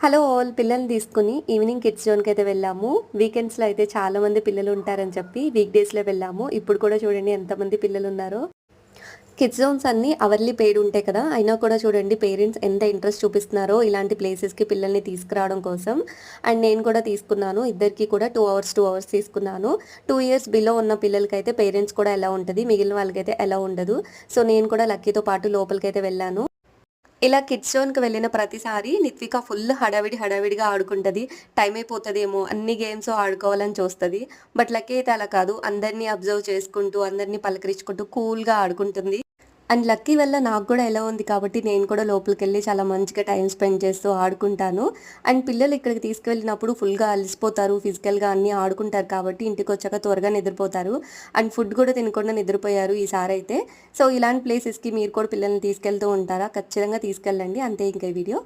Hello all పిల్లల్ని తీసుకొని evening kids జోన్కి అయితే వెళ్ళాము. వీకెండ్స్లో అయితే చాలా మంది పిల్లలు ఉంటారని చెప్పి వీక్ డేస్లో వెళ్ళాము. ఇప్పుడు కూడా చూడండి ఎంతమంది పిల్లలు ఉన్నారో. కిడ్స్ జోన్స్ అన్నీ అవర్లీ పెయిడ్ ఉంటాయి కదా, అయినా కూడా చూడండి పేరెంట్స్ ఎంత ఇంట్రెస్ట్ చూపిస్తున్నారో ఇలాంటి ప్లేసెస్కి పిల్లల్ని తీసుకురావడం కోసం. అండ్ నేను కూడా తీసుకున్నాను, ఇద్దరికి కూడా 2 అవర్స్ తీసుకున్నాను. 2 ఇయర్స్ బిలో ఉన్న పిల్లలకైతే పేరెంట్స్ కూడా ఎలా ఉంటుంది, మిగిలిన వాళ్ళకైతే ఎలా ఉండదు. సో నేను కూడా లక్కీతో పాటు లోపలికైతే వెళ్ళాను. ఇలా కిడ్స్ జోన్‌కి వెళ్ళిన ప్రతిసారి నిత్విక ఫుల్ హడావిడిగా ఆడుకుంటది. టైం అయిపోతదేమో, అన్ని గేమ్స్ ఆడుకోవాలని చూస్తది. బట్ లక్కీ అయితే అలా కాదు. అందరిని అబ్జర్వ్ చేసుకుంటూ, అందరిని పలకరించుకుంటూ కూల్‌గా ఆడుకుంటుంది. అండ్ లక్కీ వల్ల నాకు గూడా ఎలా ఉంది కాబట్టి నేను కూడా లోపలికెళ్ళి చాలా మంచిగా టైమ్ స్పెండ్ చేస్తూ ఆడుకుంటాను. అండ్ పిల్లలు ఇక్కడికి తీసుకెళ్ళినప్పుడు ఫుల్‌గా అలసిపోతారు. ఫిజికల్‌గా అన్నీ ఆడుకుంటారు కాబట్టి ఇంటికొచ్చాక త్వరగా నిద్రపోతారు. అండ్ ఫుడ్ కూడా తినకుండా నిద్రపోయారు ఈసారైతే. సో, ఇలాంటి ప్లేసెస్‌కి మీరు కూడా పిల్లల్ని తీసుకెళ్తూ ఉంటారా? ఖచ్చితంగా తీసుకెళ్ళండి. అంతే ఇంక ఈ వీడియో.